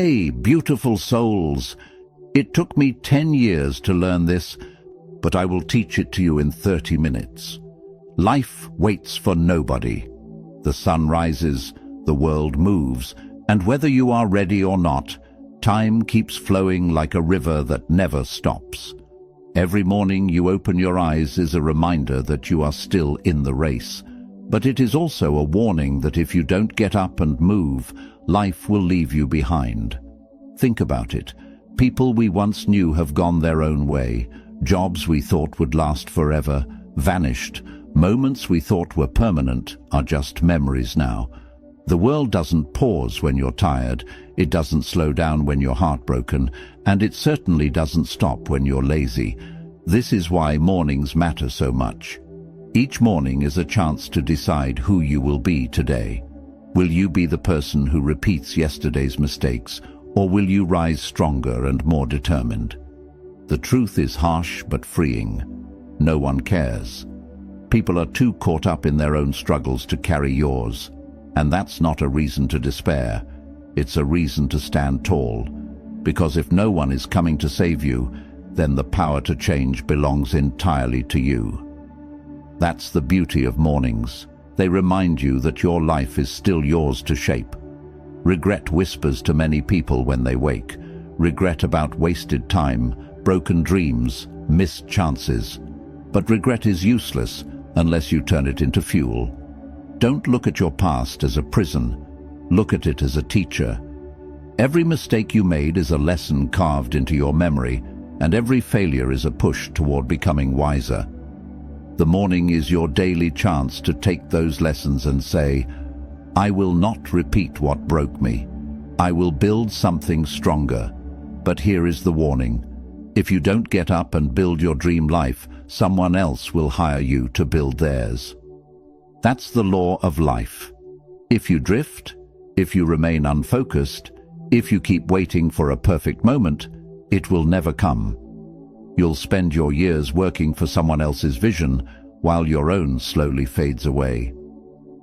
Hey, beautiful souls! It took me 10 years to learn this, but I will teach it to you in 30 minutes. Life waits for nobody. The sun rises, the world moves, and whether you are ready or not, time keeps flowing like a river that never stops. Every morning you open your eyes is a reminder that you are still in the race. But it is also a warning that if you don't get up and move, life will leave you behind. Think about it. People we once knew have gone their own way. Jobs we thought would last forever, vanished. Moments we thought were permanent are just memories now. The world doesn't pause when you're tired, it doesn't slow down when you're heartbroken, and it certainly doesn't stop when you're lazy. This is why mornings matter so much. Each morning is a chance to decide who you will be today. Will you be the person who repeats yesterday's mistakes, or will you rise stronger and more determined? The truth is harsh but freeing. No one cares. People are too caught up in their own struggles to carry yours. And that's not a reason to despair. It's a reason to stand tall. Because if no one is coming to save you, then the power to change belongs entirely to you. That's the beauty of mornings. They remind you that your life is still yours to shape. Regret whispers to many people when they wake. Regret about wasted time, broken dreams, missed chances. But regret is useless unless you turn it into fuel. Don't look at your past as a prison. Look at it as a teacher. Every mistake you made is a lesson carved into your memory, and every failure is a push toward becoming wiser. The morning is your daily chance to take those lessons and say, I will not repeat what broke me. I will build something stronger. But here is the warning. If you don't get up and build your dream life, someone else will hire you to build theirs. That's the law of life. If you drift, if you remain unfocused, if you keep waiting for a perfect moment, it will never come. You'll spend your years working for someone else's vision while your own slowly fades away.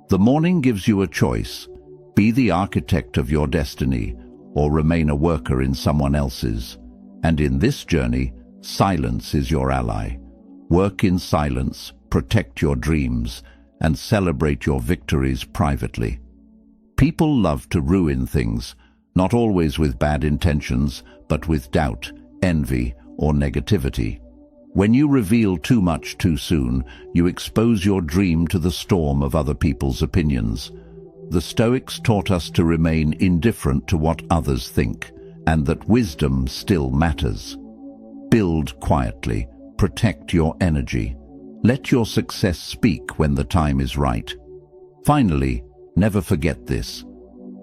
The morning gives you a choice. Be the architect of your destiny or remain a worker in someone else's. And in this journey, silence is your ally. Work in silence, protect your dreams, and celebrate your victories privately. People love to ruin things, not always with bad intentions, but with doubt, envy, or negativity. When you reveal too much too soon, you expose your dream to the storm of other people's opinions. The Stoics taught us to remain indifferent to what others think, and that wisdom still matters. Build quietly, protect your energy. Let your success speak when the time is right. Finally, never forget this.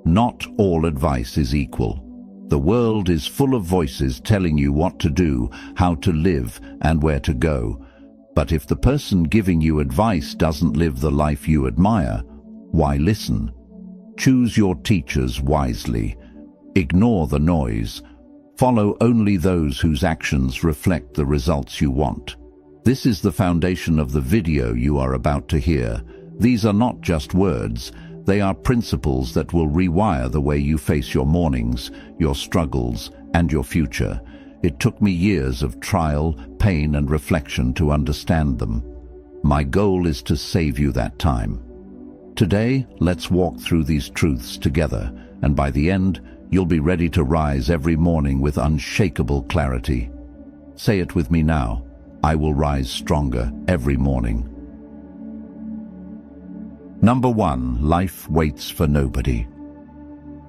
Not all advice is equal. The world is full of voices telling you what to do, how to live, and where to go. But if the person giving you advice doesn't live the life you admire, why listen? Choose your teachers wisely. Ignore the noise. Follow only those whose actions reflect the results you want. This is the foundation of the video you are about to hear. These are not just words. They are principles that will rewire the way you face your mornings, your struggles, and your future. It took me years of trial, pain, and reflection to understand them. My goal is to save you that time. Today, let's walk through these truths together, and by the end, you'll be ready to rise every morning with unshakable clarity. Say it with me now. I will rise stronger every morning. Number 1, life waits for nobody.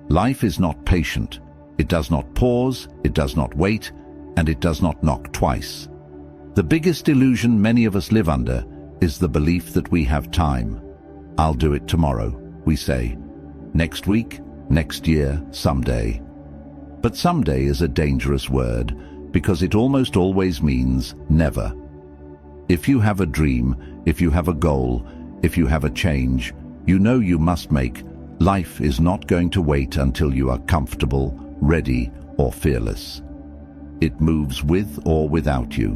Life is not patient. It does not pause, it does not wait, and it does not knock twice. The biggest illusion many of us live under is the belief that we have time. I'll do it tomorrow, we say. Next week, next year, someday. But someday is a dangerous word because it almost always means never. If you have a dream, if you have a goal, if you have a change, you know you must make. Life is not going to wait until you are comfortable, ready, or fearless. It moves with or without you.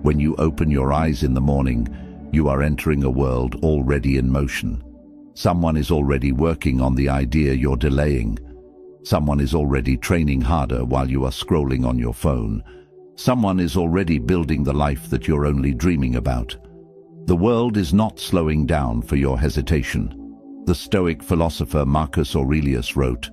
When you open your eyes in the morning, you are entering a world already in motion. Someone is already working on the idea you're delaying. Someone is already training harder while you are scrolling on your phone. Someone is already building the life that you're only dreaming about. The world is not slowing down for your hesitation. The Stoic philosopher Marcus Aurelius wrote,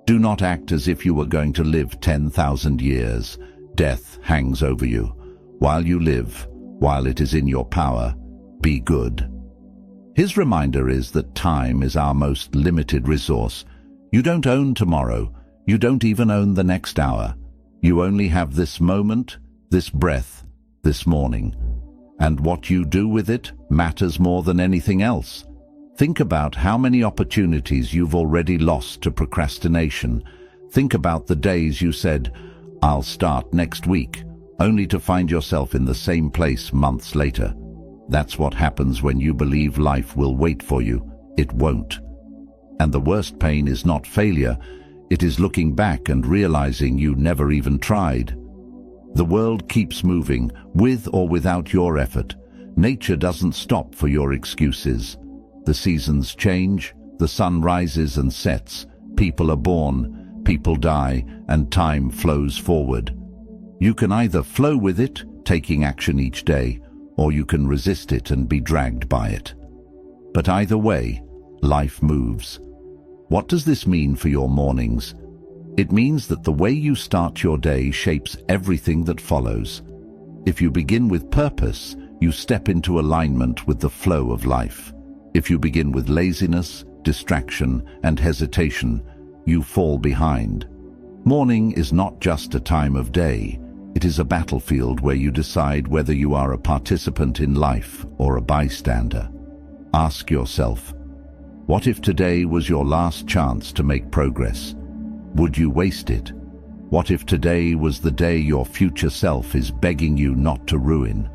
"Do not act as if you were going to live 10,000 years. Death hangs over you. While you live, while it is in your power, be good." His reminder is that time is our most limited resource. You don't own tomorrow. You don't even own the next hour. You only have this moment, this breath, this morning. And what you do with it matters more than anything else. Think about how many opportunities you've already lost to procrastination. Think about the days you said, "I'll start next week," only to find yourself in the same place months later. That's what happens when you believe life will wait for you. It won't. And the worst pain is not failure. It is looking back and realizing you never even tried. The world keeps moving, with or without your effort. Nature doesn't stop for your excuses. The seasons change, the sun rises and sets, people are born, people die, and time flows forward. You can either flow with it, taking action each day, or you can resist it and be dragged by it. But either way, life moves. What does this mean for your mornings? It means that the way you start your day shapes everything that follows. If you begin with purpose, you step into alignment with the flow of life. If you begin with laziness, distraction, and hesitation, you fall behind. Morning is not just a time of day. It is a battlefield where you decide whether you are a participant in life or a bystander. Ask yourself, what if today was your last chance to make progress? Would you waste it? What if today was the day your future self is begging you not to ruin?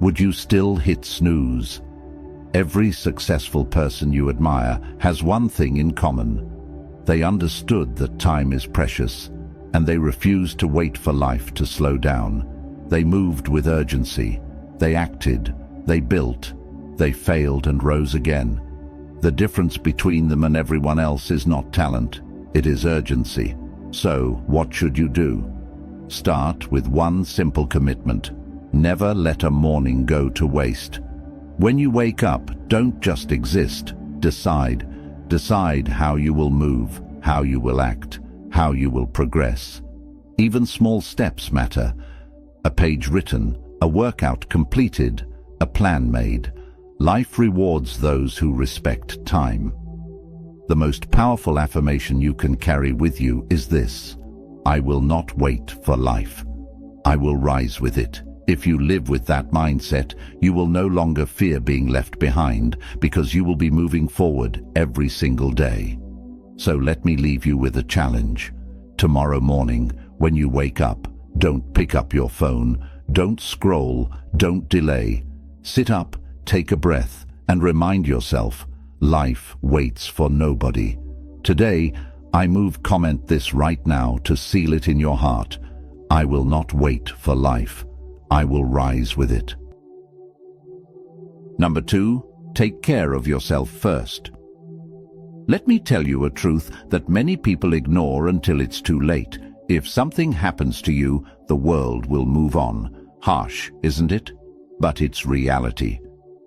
Would you still hit snooze? Every successful person you admire has one thing in common. They understood that time is precious, and they refused to wait for life to slow down. They moved with urgency. They acted. They built. They failed and rose again. The difference between them and everyone else is not talent, it is urgency. So, what should you do? Start with one simple commitment. Never let a morning go to waste. When you wake up, don't just exist. Decide. Decide how you will move, how you will act, how you will progress. Even small steps matter. A page written, a workout completed, a plan made. Life rewards those who respect time. The most powerful affirmation you can carry with you is this: I will not wait for life. I will rise with it. If you live with that mindset, you will no longer fear being left behind, because you will be moving forward every single day. So let me leave you with a challenge. Tomorrow morning, when you wake up, don't pick up your phone, don't scroll, don't delay. Sit up, take a breath, and remind yourself, life waits for nobody. Today, I comment this right now to seal it in your heart. I will not wait for life. I will rise with it. Number 2, take care of yourself first. Let me tell you a truth that many people ignore until it's too late. If something happens to you, the world will move on. Harsh, isn't it? But it's reality.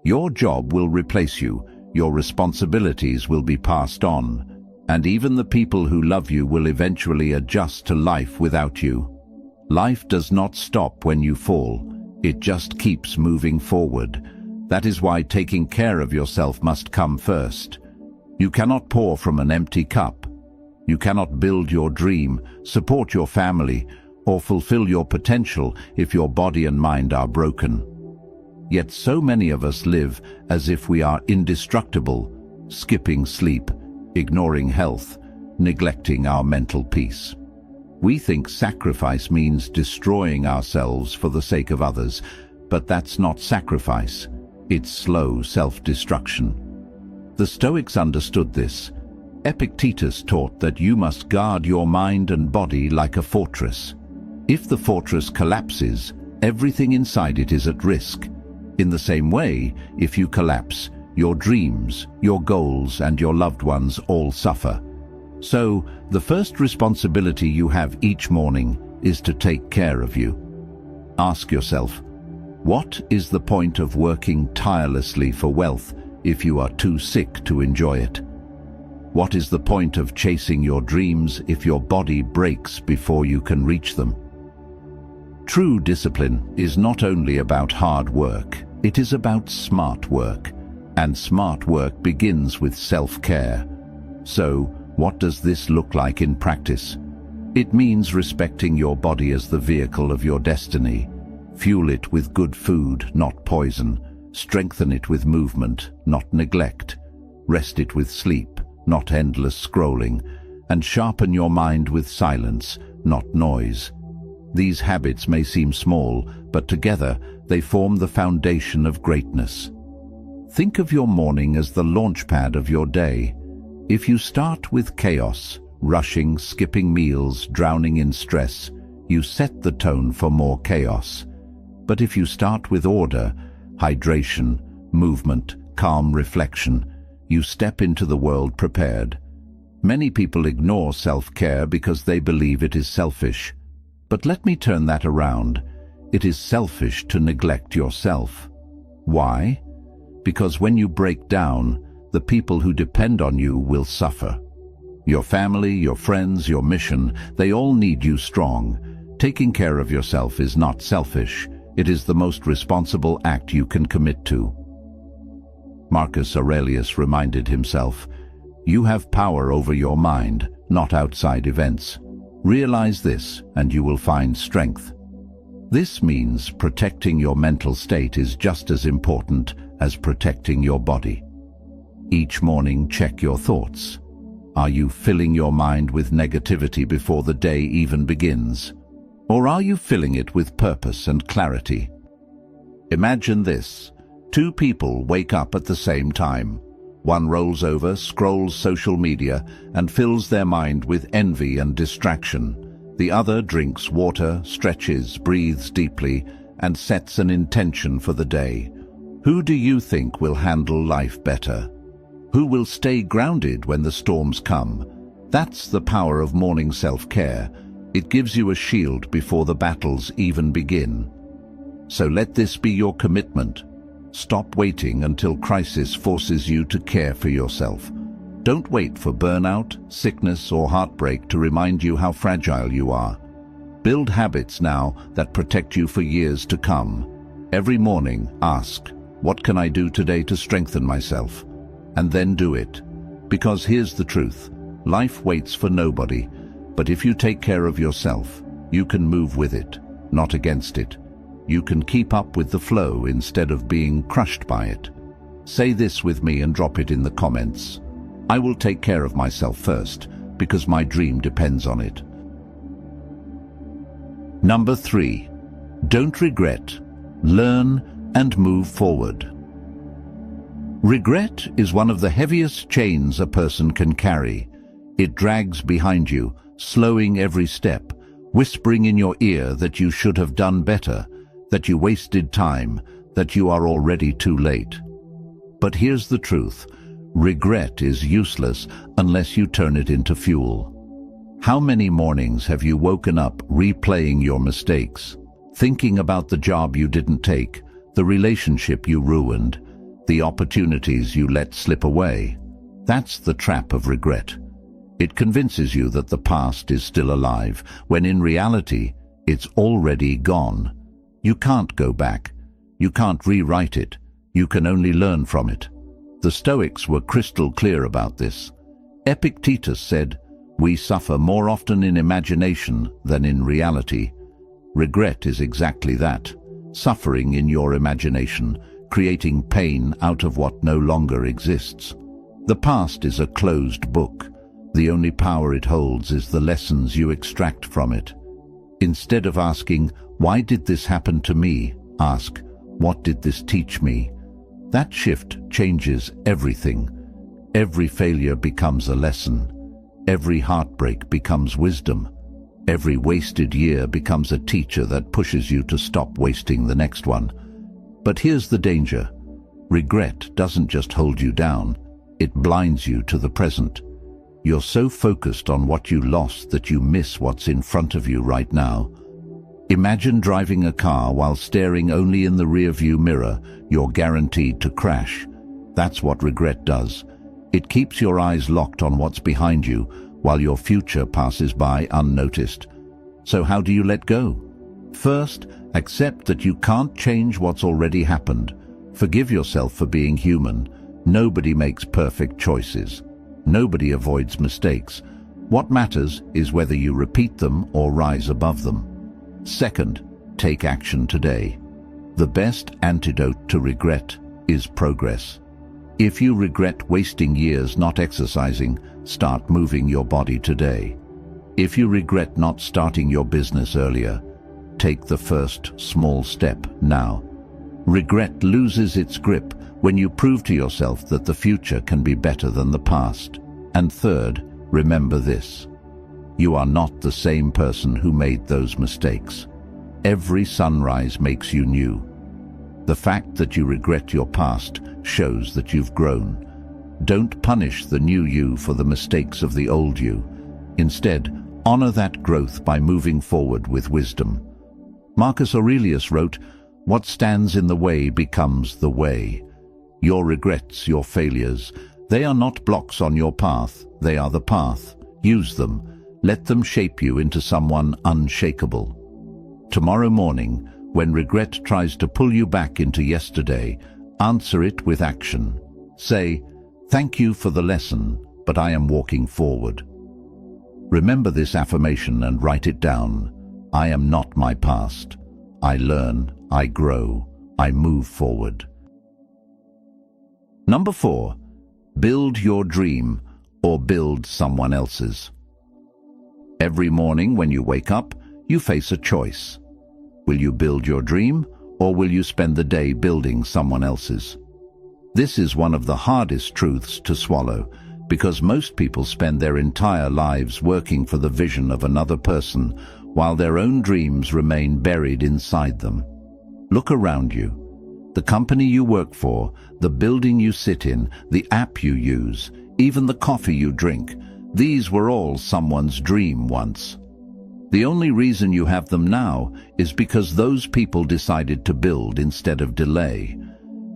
Your job will replace you, your responsibilities will be passed on, and even the people who love you will eventually adjust to life without you. Life does not stop when you fall, it just keeps moving forward. That is why taking care of yourself must come first. You cannot pour from an empty cup. You cannot build your dream, support your family, or fulfill your potential if your body and mind are broken. Yet so many of us live as if we are indestructible, skipping sleep, ignoring health, neglecting our mental peace. We think sacrifice means destroying ourselves for the sake of others, but that's not sacrifice. It's slow self-destruction. The Stoics understood this. Epictetus taught that you must guard your mind and body like a fortress. If the fortress collapses, everything inside it is at risk. In the same way, if you collapse, your dreams, your goals, and your loved ones all suffer. So, the first responsibility you have each morning is to take care of you. Ask yourself, what is the point of working tirelessly for wealth if you are too sick to enjoy it? What is the point of chasing your dreams if your body breaks before you can reach them? True discipline is not only about hard work, it is about smart work. And smart work begins with self-care. So, what does this look like in practice? It means respecting your body as the vehicle of your destiny. Fuel it with good food, not poison. Strengthen it with movement, not neglect. Rest it with sleep, not endless scrolling. And sharpen your mind with silence, not noise. These habits may seem small, but together they form the foundation of greatness. Think of your morning as the launchpad of your day. If you start with chaos, rushing, skipping meals, drowning in stress, you set the tone for more chaos. But if you start with order, hydration, movement, calm reflection, you step into the world prepared. Many people ignore self-care because they believe it is selfish. But let me turn that around. It is selfish to neglect yourself. Why? Because when you break down, the people who depend on you will suffer. Your family, your friends, your mission, they all need you strong. Taking care of yourself is not selfish. It is the most responsible act you can commit to. Marcus Aurelius reminded himself, "You have power over your mind, not outside events. Realize this, and you will find strength." This means protecting your mental state is just as important as protecting your body. Each morning, check your thoughts. Are you filling your mind with negativity before the day even begins? Or are you filling it with purpose and clarity? Imagine this. Two people wake up at the same time. One rolls over, scrolls social media, and fills their mind with envy and distraction. The other drinks water, stretches, breathes deeply, and sets an intention for the day. Who do you think will handle life better? Who will stay grounded when the storms come? That's the power of morning self-care. It gives you a shield before the battles even begin. So let this be your commitment. Stop waiting until crisis forces you to care for yourself. Don't wait for burnout, sickness, or heartbreak to remind you how fragile you are. Build habits now that protect you for years to come. Every morning, ask, what can I do today to strengthen myself? And then do it. Because here's the truth. Life waits for nobody. But if you take care of yourself, you can move with it, not against it. You can keep up with the flow instead of being crushed by it. Say this with me and drop it in the comments. I will take care of myself first, because my dream depends on it. Number 3. Don't regret. Learn and move forward. Regret is one of the heaviest chains a person can carry. It drags behind you, slowing every step, whispering in your ear that you should have done better, that you wasted time, that you are already too late. But here's the truth. Regret is useless unless you turn it into fuel. How many mornings have you woken up replaying your mistakes, thinking about the job you didn't take, the relationship you ruined, the opportunities you let slip away? That's the trap of regret. It convinces you that the past is still alive, when in reality, it's already gone. You can't go back. You can't rewrite it. You can only learn from it. The Stoics were crystal clear about this. Epictetus said, "We suffer more often in imagination than in reality." Regret is exactly that, suffering in your imagination, creating pain out of what no longer exists. The past is a closed book. The only power it holds is the lessons you extract from it. Instead of asking, "Why did this happen to me?" ask, "What did this teach me?" That shift changes everything. Every failure becomes a lesson. Every heartbreak becomes wisdom. Every wasted year becomes a teacher that pushes you to stop wasting the next one. But here's the danger. Regret doesn't just hold you down. It blinds you to the present. You're so focused on what you lost that you miss what's in front of you right now. Imagine driving a car while staring only in the rearview mirror. You're guaranteed to crash. That's what regret does. It keeps your eyes locked on what's behind you while your future passes by unnoticed. So how do you let go? First, accept that you can't change what's already happened. Forgive yourself for being human. Nobody makes perfect choices. Nobody avoids mistakes. What matters is whether you repeat them or rise above them. Second, take action today. The best antidote to regret is progress. If you regret wasting years not exercising, start moving your body today. If you regret not starting your business earlier, take the first small step now. Regret loses its grip when you prove to yourself that the future can be better than the past. And third, remember this: you are not the same person who made those mistakes. Every sunrise makes you new. The fact that you regret your past shows that you've grown. Don't punish the new you for the mistakes of the old you. Instead, honor that growth by moving forward with wisdom. Marcus Aurelius wrote, "What stands in the way becomes the way." Your regrets, your failures, they are not blocks on your path, they are the path. Use them. Let them shape you into someone unshakable. Tomorrow morning, when regret tries to pull you back into yesterday, answer it with action. Say, "Thank you for the lesson, but I am walking forward." Remember this affirmation and write it down. I am not my past. I learn, I grow, I move forward. Number 4, build your dream or build someone else's. Every morning when you wake up, you face a choice. Will you build your dream or will you spend the day building someone else's? This is one of the hardest truths to swallow because most people spend their entire lives working for the vision of another person while their own dreams remain buried inside them. Look around you. The company you work for, the building you sit in, the app you use, even the coffee you drink, these were all someone's dream once. The only reason you have them now is because those people decided to build instead of delay.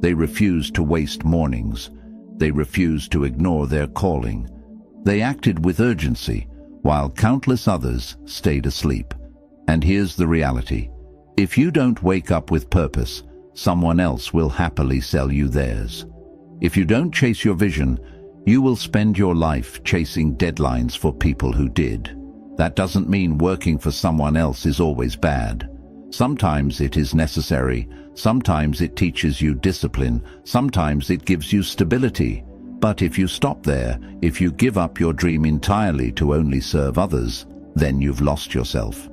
They refused to waste mornings. They refused to ignore their calling. They acted with urgency, while countless others stayed asleep. And here's the reality. If you don't wake up with purpose, someone else will happily sell you theirs. If you don't chase your vision, you will spend your life chasing deadlines for people who did. That doesn't mean working for someone else is always bad. Sometimes it is necessary, sometimes it teaches you discipline, sometimes it gives you stability. But if you stop there, if you give up your dream entirely to only serve others, then you've lost yourself.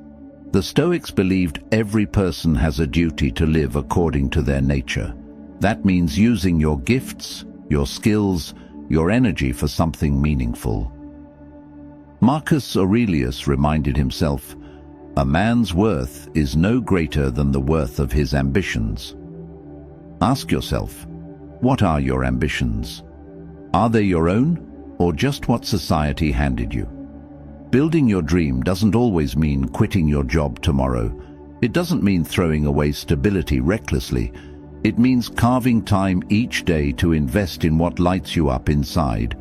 The Stoics believed every person has a duty to live according to their nature. That means using your gifts, your skills, your energy for something meaningful. Marcus Aurelius reminded himself, "A man's worth is no greater than the worth of his ambitions." Ask yourself, what are your ambitions? Are they your own, or just what society handed you? Building your dream doesn't always mean quitting your job tomorrow. It doesn't mean throwing away stability recklessly. It means carving time each day to invest in what lights you up inside.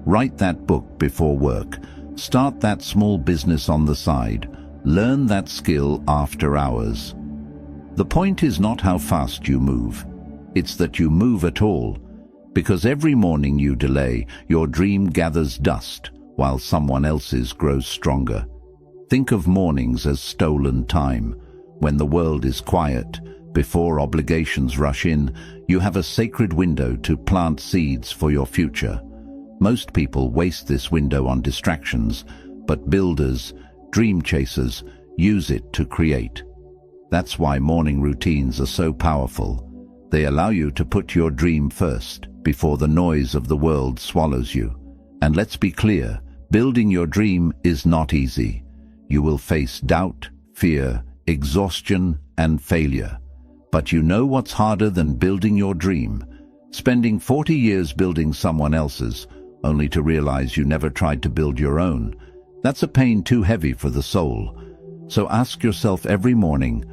Write that book before work. Start that small business on the side. Learn that skill after hours. The point is not how fast you move. It's that you move at all. Because every morning you delay, your dream gathers dust, while someone else's grows stronger. Think of mornings as stolen time. When the world is quiet, before obligations rush in, you have a sacred window to plant seeds for your future. Most people waste this window on distractions, but builders, dream chasers, use it to create. That's why morning routines are so powerful. They allow you to put your dream first, before the noise of the world swallows you. And let's be clear, building your dream is not easy. You will face doubt, fear, exhaustion, and failure. But you know what's harder than building your dream? Spending 40 years building someone else's, only to realize you never tried to build your own. That's a pain too heavy for the soul. So ask yourself every morning,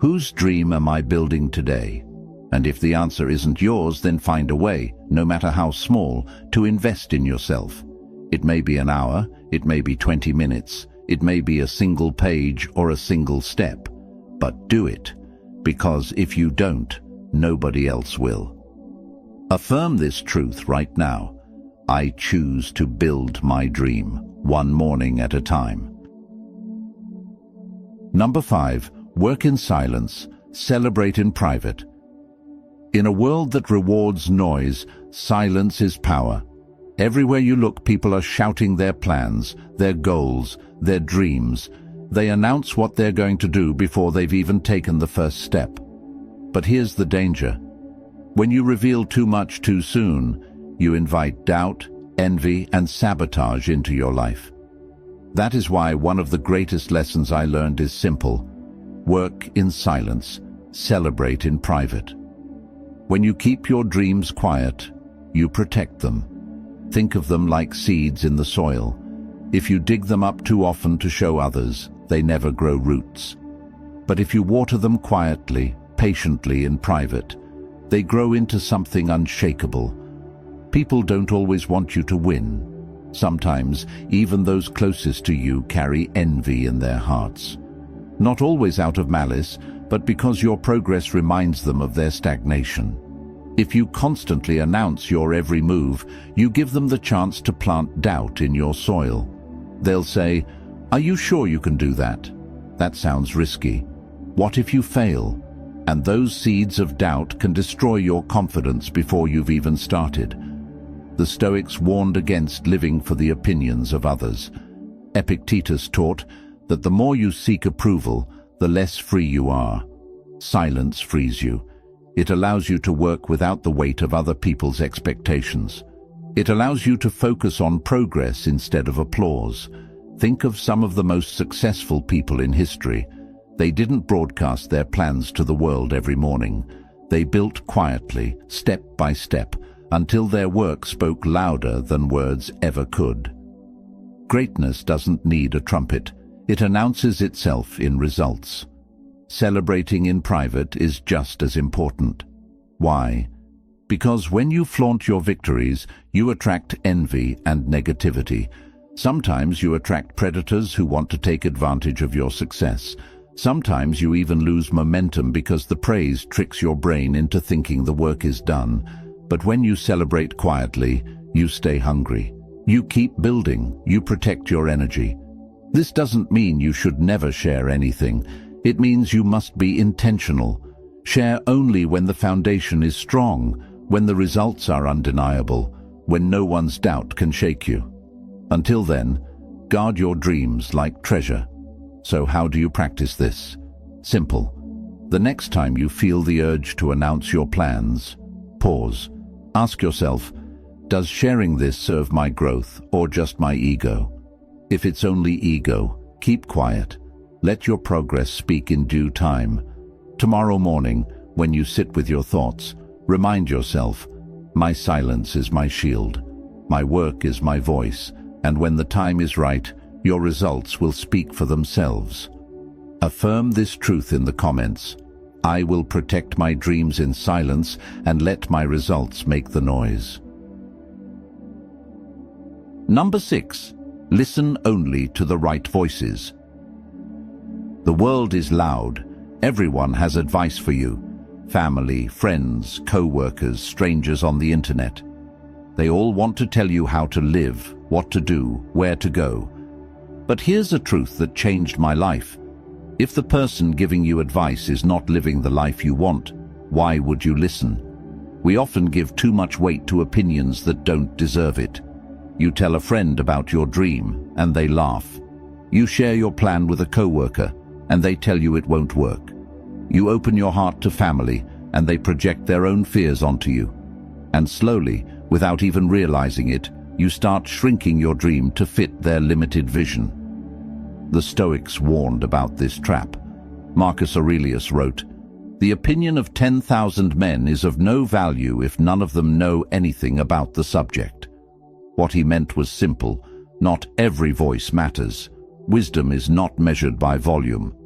whose dream am I building today? And if the answer isn't yours, then find a way, no matter how small, to invest in yourself. It may be an hour, it may be 20 minutes, it may be a single page or a single step. But do it, because if you don't, nobody else will. Affirm this truth right now. I choose to build my dream, one morning at a time. Number 5. Work in silence, celebrate in private. In a world that rewards noise, silence is power. Everywhere you look, people are shouting their plans, their goals, their dreams. They announce what they're going to do before they've even taken the first step. But here's the danger. When you reveal too much too soon, you invite doubt, envy, and sabotage into your life. That is why one of the greatest lessons I learned is simple. Work in silence, celebrate in private. When you keep your dreams quiet, you protect them. Think of them like seeds in the soil. If you dig them up too often to show others, they never grow roots. But if you water them quietly, patiently in private, they grow into something unshakable. People don't always want you to win. Sometimes, even those closest to you carry envy in their hearts. Not always out of malice, but because your progress reminds them of their stagnation. If you constantly announce your every move, you give them the chance to plant doubt in your soil. They'll say, "Are you sure you can do that? That sounds risky. What if you fail?" And those seeds of doubt can destroy your confidence before you've even started. The Stoics warned against living for the opinions of others. Epictetus taught that the more you seek approval, the less free you are. Silence frees you. It allows you to work without the weight of other people's expectations. It allows you to focus on progress instead of applause. Think of some of the most successful people in history. They didn't broadcast their plans to the world every morning. They built quietly, step by step, until their work spoke louder than words ever could. Greatness doesn't need a trumpet. It announces itself in results. Celebrating in private is just as important. Why? Because when you flaunt your victories, you attract envy and negativity. Sometimes you attract predators who want to take advantage of your success. Sometimes you even lose momentum because the praise tricks your brain into thinking the work is done. But when you celebrate quietly, you stay hungry. You keep building, you protect your energy. This doesn't mean you should never share anything. It means you must be intentional. Share only when the foundation is strong, when the results are undeniable, when no one's doubt can shake you. Until then, guard your dreams like treasure. So how do you practice this? Simple. The next time you feel the urge to announce your plans, pause. Ask yourself, does sharing this serve my growth or just my ego? If it's only ego, keep quiet. Let your progress speak in due time. Tomorrow morning, when you sit with your thoughts, remind yourself, my silence is my shield, my work is my voice, and when the time is right, your results will speak for themselves. Affirm this truth in the comments. I will protect my dreams in silence and let my results make the noise. Number 6. Listen only to the right voices. The world is loud. Everyone has advice for you. Family, friends, co-workers, strangers on the internet. They all want to tell you how to live, what to do, where to go. But here's a truth that changed my life. If the person giving you advice is not living the life you want, why would you listen? We often give too much weight to opinions that don't deserve it. You tell a friend about your dream, and they laugh. You share your plan with a co-worker, and they tell you it won't work. You open your heart to family, and they project their own fears onto you. And slowly, without even realizing it, you start shrinking your dream to fit their limited vision. The Stoics warned about this trap. Marcus Aurelius wrote, "The opinion of 10,000 men is of no value if none of them know anything about the subject." What he meant was simple. Not every voice matters. Wisdom is not measured by volume.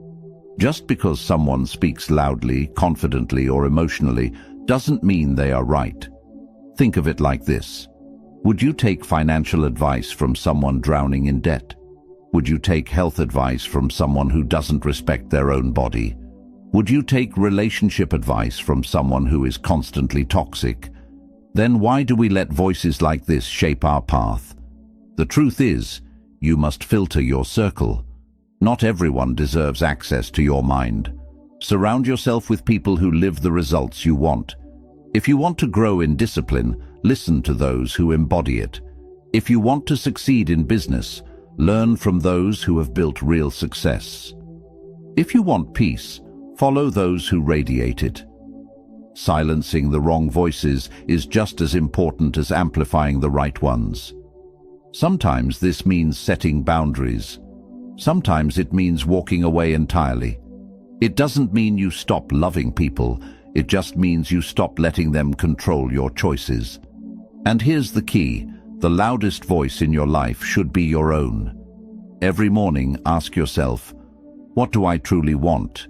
Just because someone speaks loudly, confidently, or emotionally doesn't mean they are right. Think of it like this. Would you take financial advice from someone drowning in debt? Would you take health advice from someone who doesn't respect their own body? Would you take relationship advice from someone who is constantly toxic? Then why do we let voices like this shape our path? The truth is, you must filter your circle. Not everyone deserves access to your mind. Surround yourself with people who live the results you want. If you want to grow in discipline, listen to those who embody it. If you want to succeed in business, learn from those who have built real success. If you want peace, follow those who radiate it. Silencing the wrong voices is just as important as amplifying the right ones. Sometimes this means setting boundaries. Sometimes it means walking away entirely. It doesn't mean you stop loving people, it just means you stop letting them control your choices. And here's the key, the loudest voice in your life should be your own. Every morning, ask yourself, what do I truly want?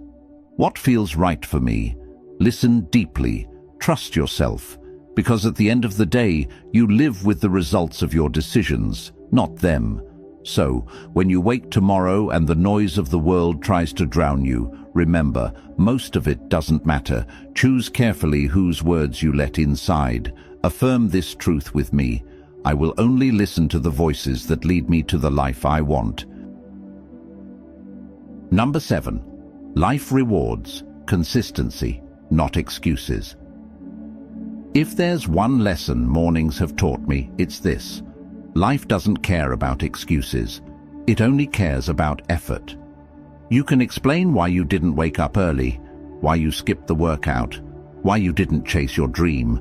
What feels right for me? Listen deeply, trust yourself, because at the end of the day, you live with the results of your decisions, not them. So, when you wake tomorrow and the noise of the world tries to drown you, remember, most of it doesn't matter. Choose carefully whose words you let inside. Affirm this truth with me. I will only listen to the voices that lead me to the life I want. Number 7. Life rewards consistency, not excuses. If there's one lesson mornings have taught me, it's this. Life doesn't care about excuses. It only cares about effort. You can explain why you didn't wake up early, why you skipped the workout, why you didn't chase your dream,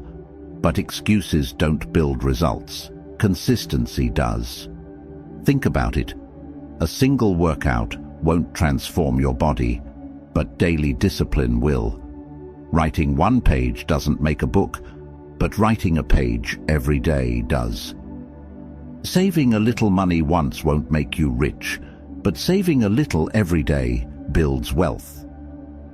but excuses don't build results. Consistency does. Think about it. A single workout won't transform your body, but daily discipline will. Writing one page doesn't make a book, but writing a page every day does. Saving a little money once won't make you rich, but saving a little every day builds wealth.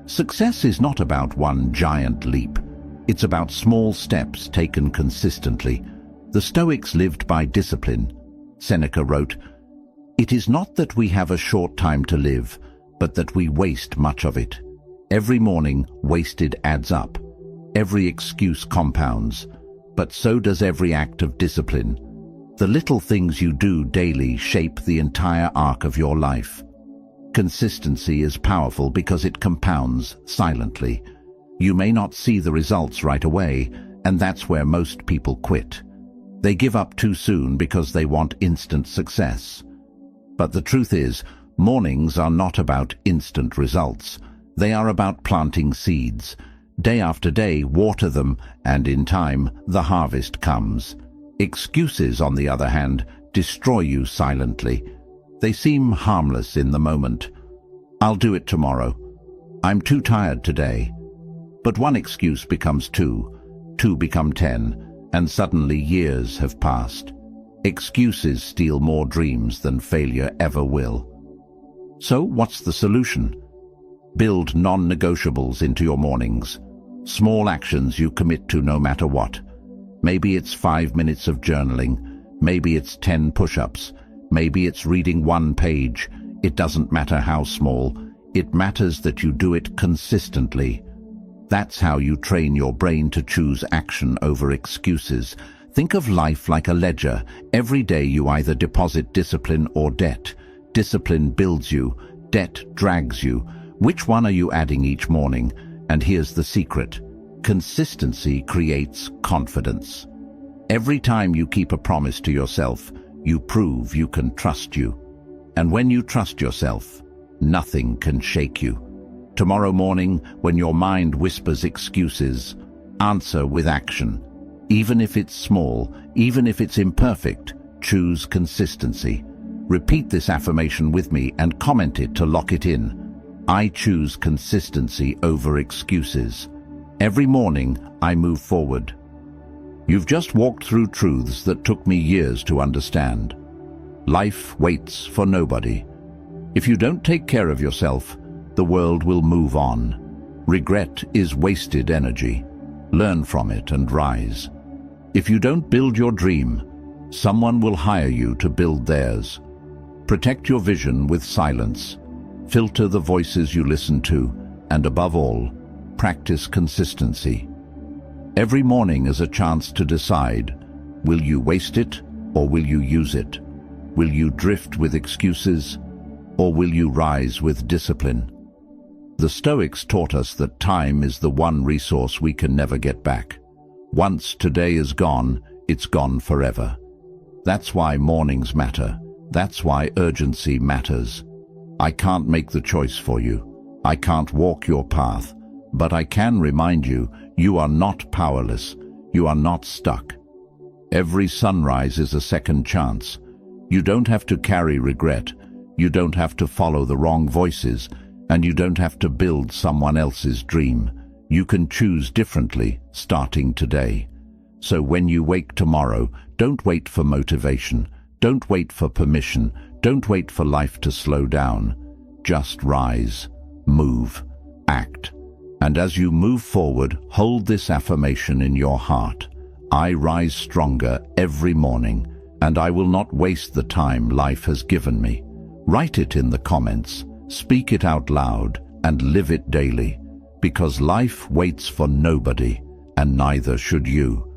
Success is not about one giant leap. It's about small steps taken consistently. The Stoics lived by discipline. Seneca wrote, "It is not that we have a short time to live, but that we waste much of it. Every morning, wasted adds up. Every excuse compounds, but so does every act of discipline. The little things you do daily shape the entire arc of your life." Consistency is powerful because it compounds silently. You may not see the results right away, and that's where most people quit. They give up too soon because they want instant success. But the truth is, mornings are not about instant results. They are about planting seeds. Day after day, water them, and in time, the harvest comes. Excuses, on the other hand, destroy you silently. They seem harmless in the moment. "I'll do it tomorrow. I'm too tired today." But one excuse becomes two become 10, and suddenly years have passed. Excuses steal more dreams than failure ever will. So what's the solution? Build non-negotiables into your mornings. Small actions you commit to no matter what. Maybe it's 5 minutes of journaling. Maybe it's 10 push-ups. Maybe it's reading one page. It doesn't matter how small. It matters that you do it consistently. That's how you train your brain to choose action over excuses. Think of life like a ledger. Every day you either deposit discipline or debt. Discipline builds you. Debt drags you. Which one are you adding each morning? And here's the secret. Consistency creates confidence. Every time you keep a promise to yourself, you prove you can trust you. And when you trust yourself, nothing can shake you. Tomorrow morning, when your mind whispers excuses, answer with action. Even if it's small, even if it's imperfect, choose consistency. Repeat this affirmation with me and comment it to lock it in. I choose consistency over excuses. Every morning, I move forward. You've just walked through truths that took me years to understand. Life waits for nobody. If you don't take care of yourself, the world will move on. Regret is wasted energy. Learn from it and rise. If you don't build your dream, someone will hire you to build theirs. Protect your vision with silence. Filter the voices you listen to, and above all, practice consistency. Every morning is a chance to decide, will you waste it or will you use it? Will you drift with excuses or will you rise with discipline? The Stoics taught us that time is the one resource we can never get back. Once today is gone, it's gone forever. That's why mornings matter. That's why urgency matters. I can't make the choice for you. I can't walk your path. But I can remind you, you are not powerless. You are not stuck. Every sunrise is a second chance. You don't have to carry regret. You don't have to follow the wrong voices. And you don't have to build someone else's dream. You can choose differently, starting today. So when you wake tomorrow, don't wait for motivation. Don't wait for permission. Don't wait for life to slow down. Just rise, move, act. And as you move forward, hold this affirmation in your heart. I rise stronger every morning, and I will not waste the time life has given me. Write it in the comments. Speak it out loud and live it daily, because life waits for nobody, and neither should you.